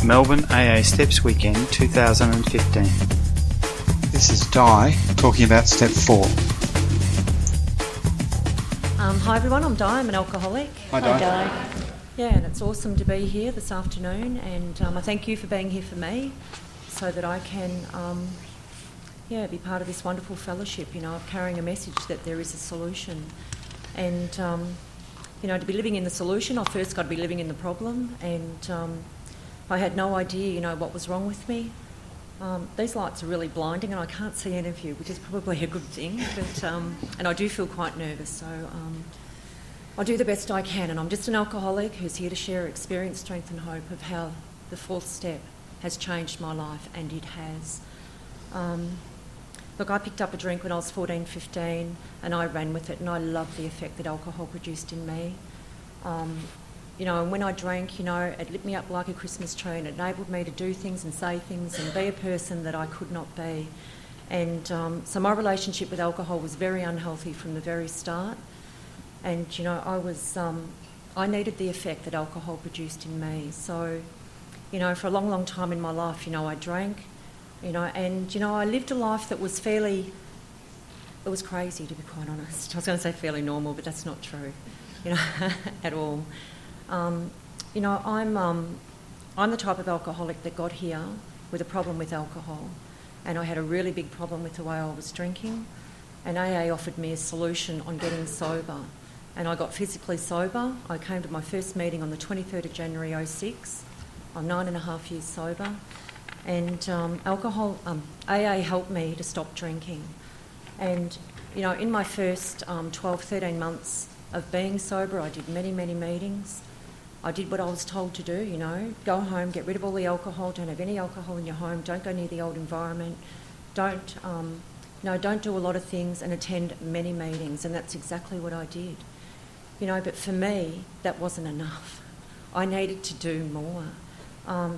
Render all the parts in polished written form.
Melbourne AA Steps Weekend 2015. This is Di talking about Step 4. Hi everyone, I'm Di, I'm an alcoholic. Hi Di. Yeah, and it's awesome to be here this afternoon, and I thank you for being here for me so that I can be part of this wonderful fellowship, of carrying a message that there is a solution. And, to be living in the solution, I've first got to be living in the problem, and I had no idea, what was wrong with me. These lights are really blinding and I can't see any of you, which is probably a good thing, but and I do feel quite nervous, so I'll do the best I can. And I'm just an alcoholic who's here to share experience, strength and hope of how the fourth step has changed my life, and it has. Look, I picked up a drink when I was 14, 15, and I ran with it, and I loved the effect that alcohol produced in me. And when I drank, it lit me up like a Christmas tree, and it enabled me to do things and say things and be a person that I could not be. And so my relationship with alcohol was very unhealthy from the very start. And, I needed the effect that alcohol produced in me. So, for a long, long time in my life, I drank, and, I lived a life that was it was crazy, to be quite honest. I was going to say fairly normal, but that's not true, at all. I'm the type of alcoholic that got here with a problem with alcohol, and I had a really big problem with the way I was drinking, and AA offered me a solution on getting sober, and I got physically sober. I came to my first meeting on the 23rd of January 2006. I'm 9.5 years sober, and AA helped me to stop drinking. And in my first 12, 13 months of being sober, I did many, many meetings. I did what I was told to do, go home, get rid of all the alcohol, don't have any alcohol in your home, don't go near the old environment, don't do a lot of things, and attend many meetings, and that's exactly what I did. But for me, that wasn't enough. I needed to do more.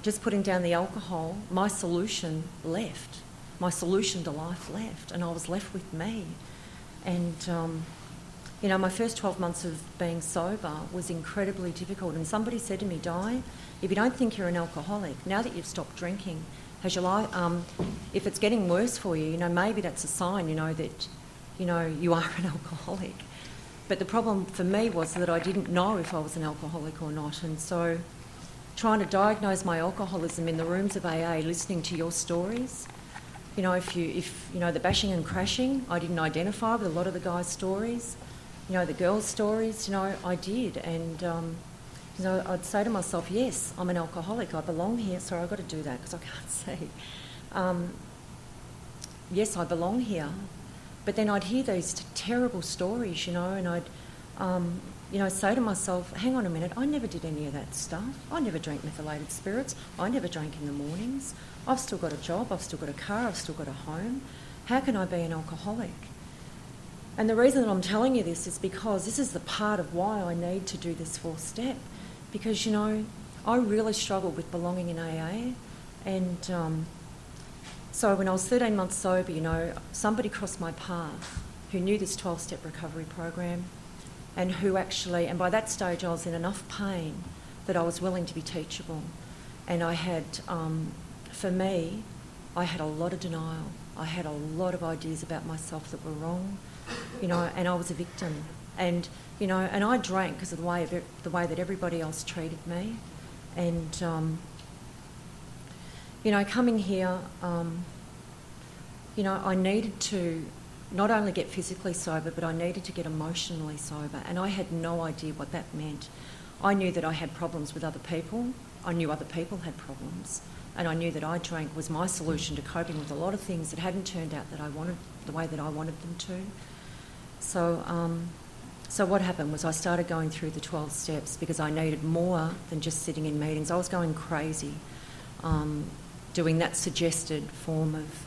Just putting down the alcohol, my solution left. My solution to life left, and I was left with me. And my first 12 months of being sober was incredibly difficult. And somebody said to me, Di, if you don't think you're an alcoholic, now that you've stopped drinking, has your life, if it's getting worse for you, maybe that's a sign, that, you are an alcoholic. But the problem for me was that I didn't know if I was an alcoholic or not. And so trying to diagnose my alcoholism in the rooms of AA, listening to your stories, if the bashing and crashing, I didn't identify with a lot of the guys' stories. The girls' stories, I did. And, I'd say to myself, yes, I'm an alcoholic. I belong here. Sorry, I've got to do that because I can't see. Yes, I belong here. But then I'd hear these terrible stories, and I'd, say to myself, hang on a minute, I never did any of that stuff. I never drank methylated spirits. I never drank in the mornings. I've still got a job. I've still got a car. I've still got a home. How can I be an alcoholic? And the reason that I'm telling you this is because this is the part of why I need to do this fourth step. Because, I really struggled with belonging in AA. And so when I was 13 months sober, somebody crossed my path who knew this 12-step recovery program, and who actually, and by that stage I was in enough pain that I was willing to be teachable. And I had, for me, I had a lot of denial. I had a lot of ideas about myself that were wrong. And I was a victim, and and I drank because of the way that everybody else treated me, and coming here, I needed to not only get physically sober, but I needed to get emotionally sober, and I had no idea what that meant. I knew that I had problems with other people. I knew other people had problems, and I knew that I drank was my solution to coping with a lot of things that hadn't turned out that I wanted the way that I wanted them to. So what happened was I started going through the 12 steps because I needed more than just sitting in meetings. I was going crazy, doing that suggested form of,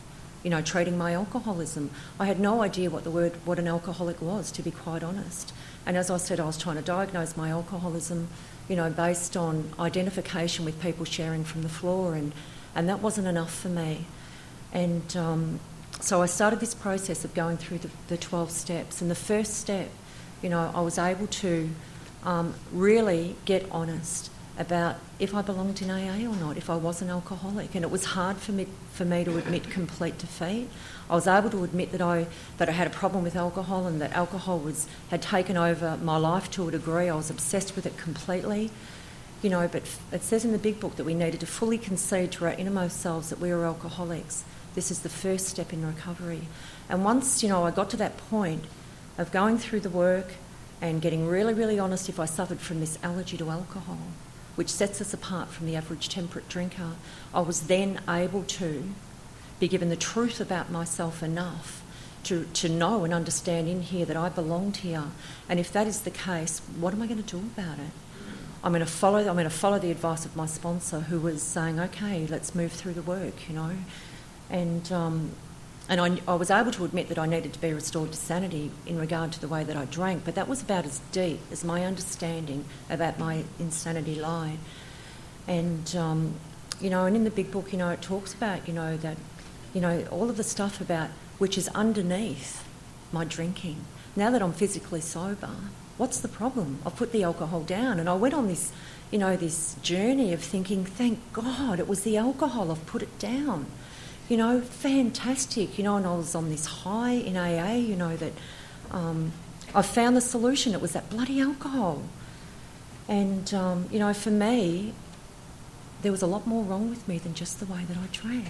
treating my alcoholism. I had no idea what an alcoholic was, to be quite honest. And as I said, I was trying to diagnose my alcoholism, based on identification with people sharing from the floor, and that wasn't enough for me. And so I started this process of going through the 12 steps. And the first step, I was able to really get honest about if I belonged in AA or not, if I was an alcoholic. And it was hard for me to admit complete defeat. I was able to admit that I had a problem with alcohol and that alcohol had taken over my life to a degree. I was obsessed with it completely. But it says in the big book that we needed to fully concede to our innermost selves that we were alcoholics. This is the first step in recovery. And once, I got to that point of going through the work and getting really, really honest if I suffered from this allergy to alcohol, which sets us apart from the average temperate drinker, I was then able to be given the truth about myself enough to know and understand in here that I belonged here. And if that is the case, what am I going to do about it? I'm going to follow the advice of my sponsor, who was saying, okay, let's move through the work, And I was able to admit that I needed to be restored to sanity in regard to the way that I drank, but that was about as deep as my understanding about my insanity lied. And, and in the big book, it talks about, that, all of the stuff about which is underneath my drinking. Now that I'm physically sober, what's the problem? I've put the alcohol down, and I went on this, this journey of thinking, thank God it was the alcohol, I've put it down. Fantastic, and I was on this high in AA, that I found the solution. It was that bloody alcohol. And, for me, there was a lot more wrong with me than just the way that I drank.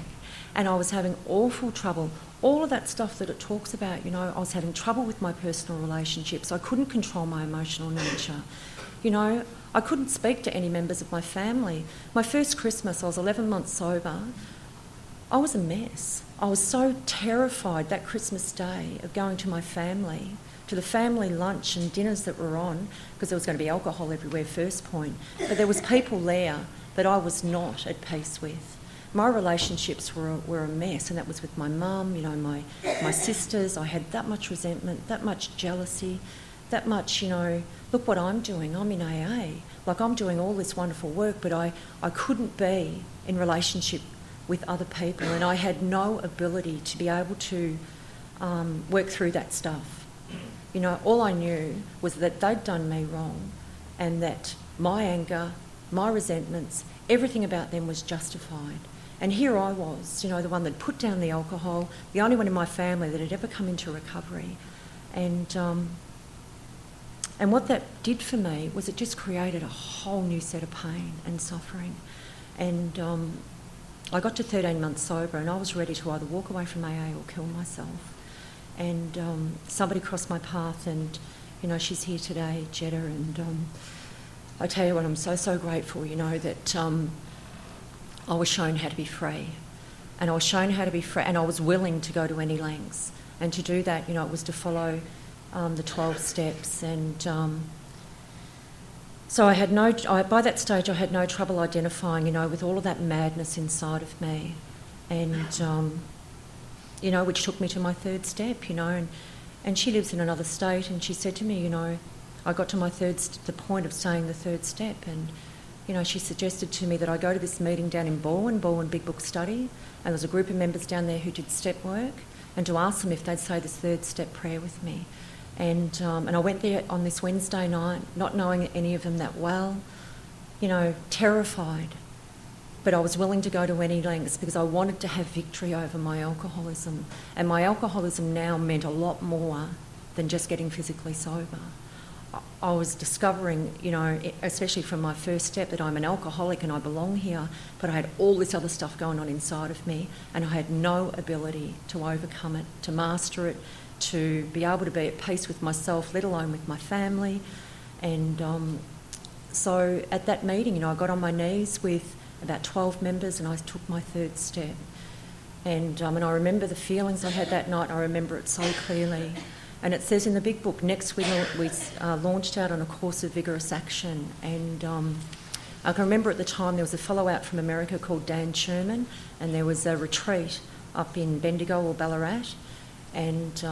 And I was having awful trouble. All of that stuff that it talks about, I was having trouble with my personal relationships. I couldn't control my emotional nature. I couldn't speak to any members of my family. My first Christmas, I was 11 months sober. I was a mess. I was so terrified that Christmas day of going to my family, to the family lunch and dinners that were on, because there was going to be alcohol everywhere, first point. But there was people there that I was not at peace with. My relationships were a mess, and that was with my mum, my sisters. I had that much resentment, that much jealousy, that much, look what I'm doing. I'm in AA. Like, I'm doing all this wonderful work, but I couldn't be in relationship with other people, and I had no ability to be able to work through that stuff. All I knew was that they'd done me wrong, and that my anger, my resentments, everything about them was justified. And here I was, the one that put down the alcohol, the only one in my family that had ever come into recovery. And what that did for me was it just created a whole new set of pain and suffering. And I got to 13 months sober, and I was ready to either walk away from AA or kill myself. And somebody crossed my path, and, she's here today, Jetta, and I tell you what, I'm so grateful, that I was shown how to be free. And I was shown how to be free, and I was willing to go to any lengths. And to do that, it was to follow the 12 steps. And so by that stage, I had no trouble identifying, with all of that madness inside of me. And, which took me to my third step, and she lives in another state, and she said to me, I got to the point of saying the third step, and, she suggested to me that I go to this meeting down in Melbourne Big Book Study, and there was a group of members down there who did step work, and to ask them if they'd say this third step prayer with me. And I went there on this Wednesday night, not knowing any of them that well, terrified. But I was willing to go to any lengths because I wanted to have victory over my alcoholism. And my alcoholism now meant a lot more than just getting physically sober. I was discovering, especially from my first step, that I'm an alcoholic and I belong here, but I had all this other stuff going on inside of me, and I had no ability to overcome it, to master it, to be able to be at peace with myself, let alone with my family. And so at that meeting, I got on my knees with about 12 members and I took my third step. And I remember the feelings I had that night. I remember it so clearly. And it says in the big book, next we launched out on a course of vigorous action. And I can remember at the time there was a fellow out from America called Dan Sherman, and there was a retreat up in Bendigo or Ballarat. And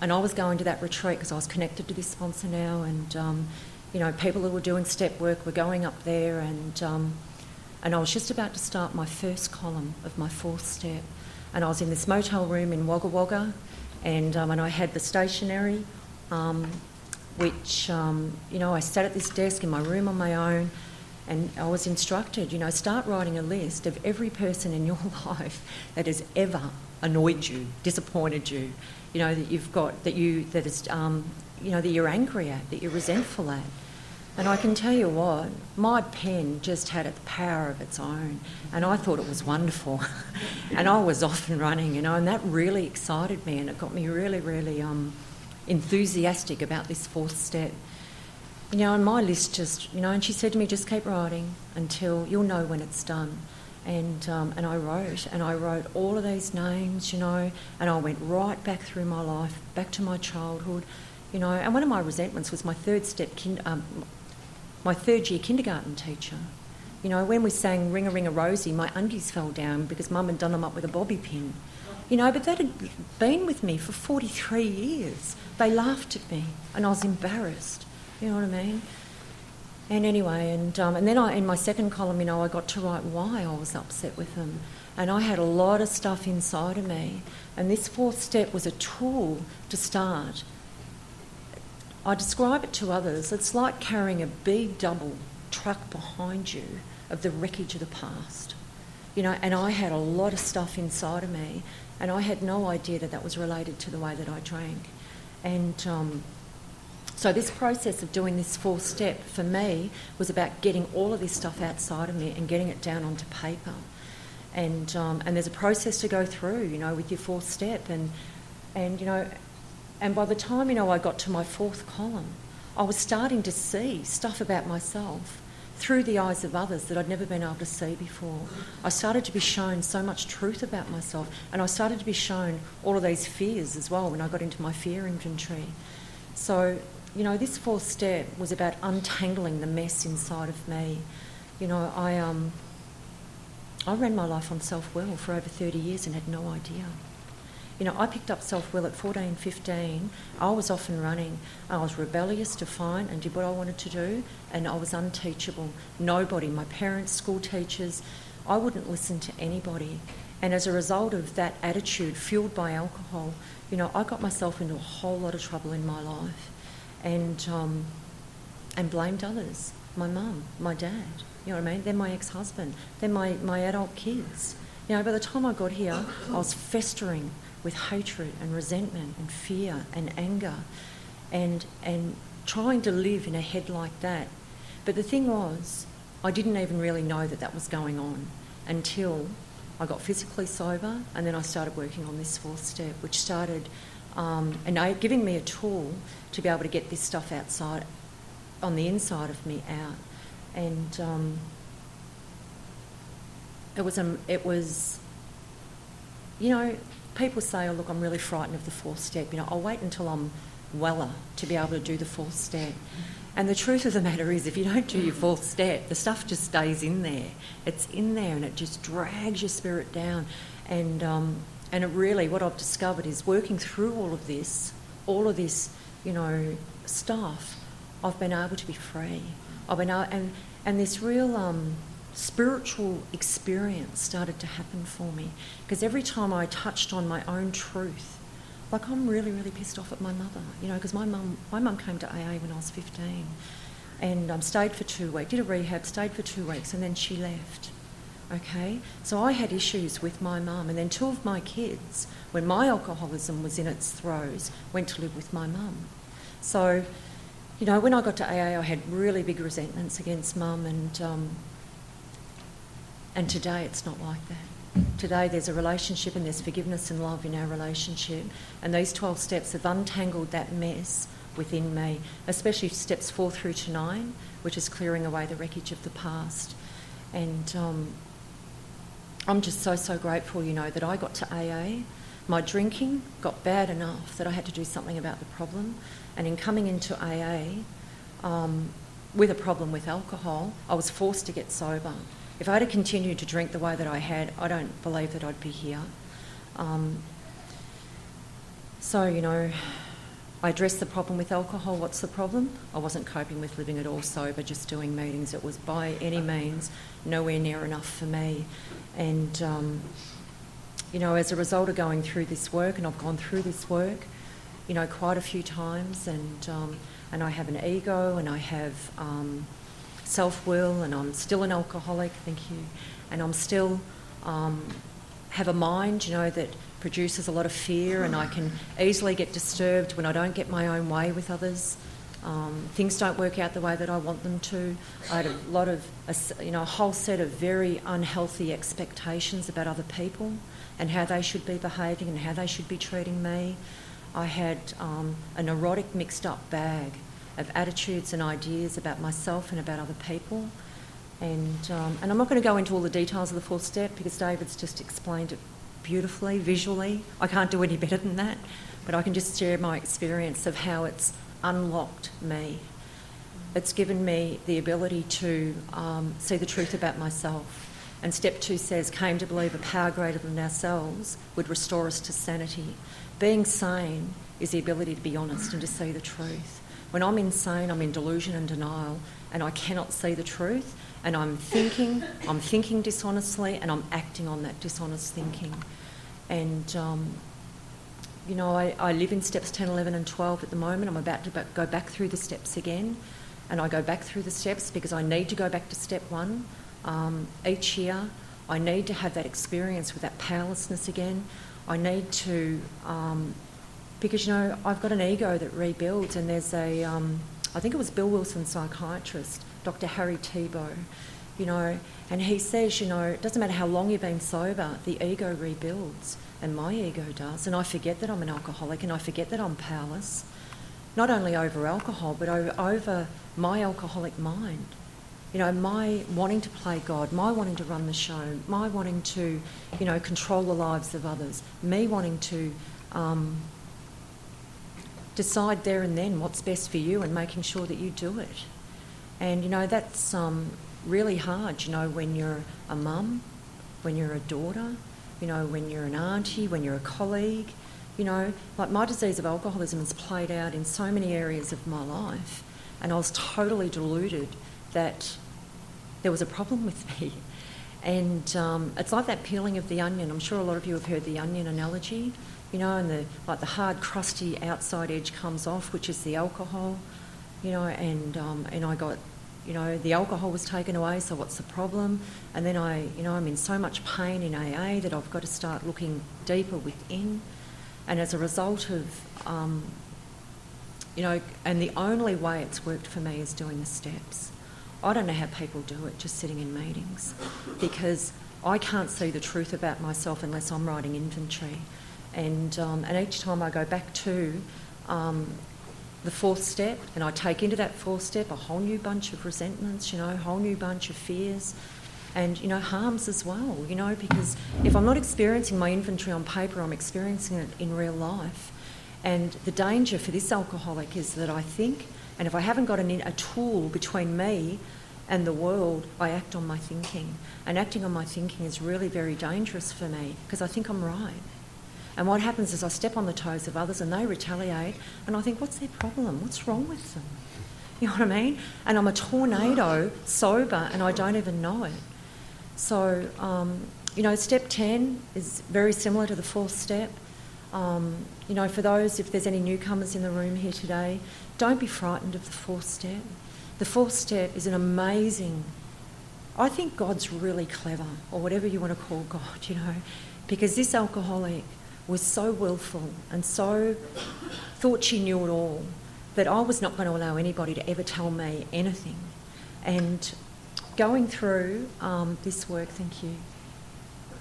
I was going to that retreat because I was connected to this sponsor now, and people who were doing step work were going up there, and I was just about to start my first column of my fourth step, and I was in this motel room in Wagga Wagga, and I had the stationery, which I sat at this desk in my room on my own, And I was instructed, start writing a list of every person in your life that has ever annoyed you, disappointed you, that you've got, that you're angry at, that you're resentful at. And I can tell you what, my pen just had a power of its own, and I thought it was wonderful. And I was off and running, and that really excited me, and it got me really, really enthusiastic about this fourth step. And my list just, and she said to me, just keep writing until you'll know when it's done. And I wrote all of these names, and I went right back through my life, back to my childhood, and one of my resentments was my my third year kindergarten teacher. When we sang Ring a Ring a Rosie, my undies fell down because Mum had done them up with a bobby pin. But that had been with me for 43 years. They laughed at me and I was embarrassed. You know what I mean? And anyway, and then in my second column, I got to write why I was upset with them. And I had a lot of stuff inside of me. And this fourth step was a tool to start. I describe it to others. It's like carrying a big double truck behind you of the wreckage of the past. And I had a lot of stuff inside of me, and I had no idea that was related to the way that I drank. And so this process of doing this fourth step for me was about getting all of this stuff outside of me and getting it down onto paper. And there's a process to go through, with your fourth step. And by the time, I got to my fourth column, I was starting to see stuff about myself through the eyes of others that I'd never been able to see before. I started to be shown so much truth about myself, and I started to be shown all of these fears as well when I got into my fear inventory. So, this fourth step was about untangling the mess inside of me. I ran my life on self-will for over 30 years and had no idea. I picked up self-will at 14, 15. I was off and running. I was rebellious, defiant, and did what I wanted to do, and I was unteachable. Nobody, my parents, school teachers, I wouldn't listen to anybody. And as a result of that attitude, fuelled by alcohol, I got myself into a whole lot of trouble in my life, and blamed others. My mum, my dad, then my ex-husband, then my adult kids. By the time I got here, I was festering with hatred and resentment and fear and anger and trying to live in a head like that. But the thing was, I didn't even really know that was going on until I got physically sober, and then I started working on this fourth step, which started giving me a tool to be able to get this stuff outside, on the inside of me, out. And it was, people say, oh, look, I'm really frightened of the fourth step. I'll wait until I'm weller to be able to do the fourth step. And the truth of the matter is, if you don't do your fourth step, the stuff just stays in there. It's in there and it just drags your spirit down. And it really, what I've discovered is working through all of this, stuff, I've been able to be free. And this real spiritual experience started to happen for me, because every time I touched on my own truth, like I'm really, really pissed off at my mother, because my mum came to AA when I was 15 and stayed for 2 weeks, did a rehab, stayed for 2 weeks, and then she left. Okay, so I had issues with my mum, and then 2 of my kids, when my alcoholism was in its throes, went to live with my mum. So, when I got to AA, I had really big resentments against mum, and today it's not like that. Today there's a relationship and there's forgiveness and love in our relationship, and these 12 steps have untangled that mess within me, especially steps 4 through to 9, which is clearing away the wreckage of the past. And I'm just so grateful, that I got to AA. My drinking got bad enough that I had to do something about the problem, and in coming into AA with a problem with alcohol, I was forced to get sober. If I had continued to drink the way that I had, I don't believe that I'd be here. I addressed the problem with alcohol. What's the problem? I wasn't coping with living at all sober, just doing meetings. It was by any means nowhere near enough for me. And, as a result of going through this work, and I've gone through this work, quite a few times, and I have an ego, and I have self-will, and I'm still an alcoholic, thank you, and I'm still have a mind, that produces a lot of fear, and I can easily get disturbed when I don't get my own way with others. Things don't work out the way that I want them to. I had a whole set of very unhealthy expectations about other people and how they should be behaving and how they should be treating me. I had a neurotic, mixed-up bag of attitudes and ideas about myself and about other people. And I'm not going to go into all the details of the fourth step because David's just explained it beautifully, visually. I can't do any better than that, but I can just share my experience of how it's unlocked me. It's given me the ability to see the truth about myself. And step 2 says, came to believe a power greater than ourselves would restore us to sanity. Being sane is the ability to be honest and to see the truth. When I'm insane, I'm in delusion and denial, and I cannot see the truth, and I'm thinking dishonestly, and I'm acting on that dishonest thinking. And I live in steps 10, 11 and 12 at the moment. I'm about to go back through the steps again, and I go back through the steps because I need to go back to step 1 each year. I need to have that experience with that powerlessness again. I need to, because, I've got an ego that rebuilds, and there's I think it was Bill Wilson's psychiatrist, Dr. Harry Tebow, and he says, it doesn't matter how long you've been sober, the ego rebuilds. And my ego does, and I forget that I'm an alcoholic, and I forget that I'm powerless, not only over alcohol, but over my alcoholic mind. My wanting to play God, my wanting to run the show, my wanting to, control the lives of others, me wanting to decide there and then what's best for you and making sure that you do it. And, that's really hard, when you're a mum, when you're a daughter, when you're an auntie, when you're a colleague, like my disease of alcoholism has played out in so many areas of my life, and I was totally deluded that there was a problem with me. And it's like that peeling of the onion. I'm sure a lot of you have heard the onion analogy, and the hard, crusty outside edge comes off, which is the alcohol, and I got, the alcohol was taken away, so what's the problem? And then I'm in so much pain in AA that I've got to start looking deeper within. And as a result of, and the only way it's worked for me is doing the steps. I don't know how people do it just sitting in meetings, because I can't see the truth about myself unless I'm writing inventory. And each time I go back to the fourth step, and I take into that fourth step a whole new bunch of resentments, a whole new bunch of fears, and, harms as well, because if I'm not experiencing my inventory on paper, I'm experiencing it in real life. And the danger for this alcoholic is that I think, and if I haven't got a tool between me and the world, I act on my thinking. And acting on my thinking is really very dangerous for me because I think I'm right. And what happens is I step on the toes of others and they retaliate, and I think, what's their problem? What's wrong with them? You know what I mean? And I'm a tornado sober and I don't even know it. So, step 10 is very similar to the fourth step. For those, if there's any newcomers in the room here today, don't be frightened of the fourth step. The fourth step is an amazing, I think God's really clever, or whatever you want to call God, because this alcoholic was so willful and so thought she knew it all that I was not going to allow anybody to ever tell me anything. And going through this work, thank you.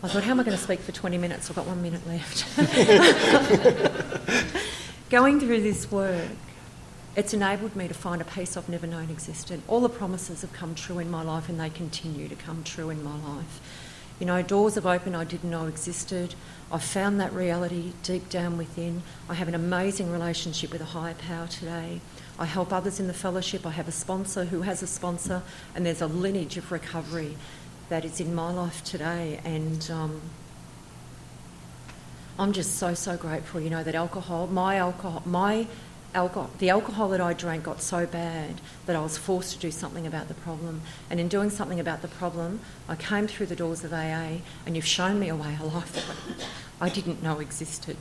I thought, how am I going to speak for 20 minutes? I've got 1 minute left. Going through this work, it's enabled me to find a peace I've never known existed. All the promises have come true in my life, and they continue to come true in my life. Doors have opened I didn't know existed. I've found that reality deep down within. I have an amazing relationship with a higher power today. I help others in the fellowship. I have a sponsor who has a sponsor, and there's a lineage of recovery that is in my life today. And I'm just so grateful, that the alcohol that I drank got so bad that I was forced to do something about the problem. And in doing something about the problem, I came through the doors of AA, and you've shown me a way of life that I didn't know existed.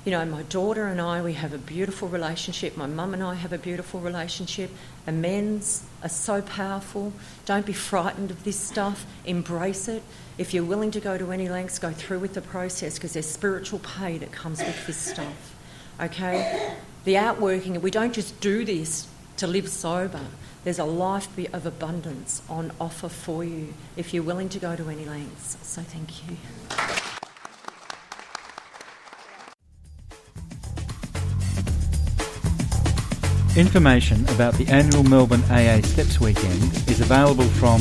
You know, my daughter and I, we have a beautiful relationship. My mum and I have a beautiful relationship. Amends are so powerful. Don't be frightened of this stuff. Embrace it. If you're willing to go to any lengths, go through with the process, because there's spiritual pay that comes with this stuff. Okay? The outworking, we don't just do this to live sober. There's a life of abundance on offer for you if you're willing to go to any lengths. So thank you. Information about the annual Melbourne AA Steps Weekend is available from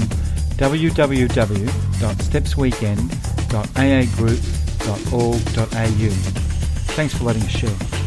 www.stepsweekend.aagroup.org.au. Thanks for letting us share.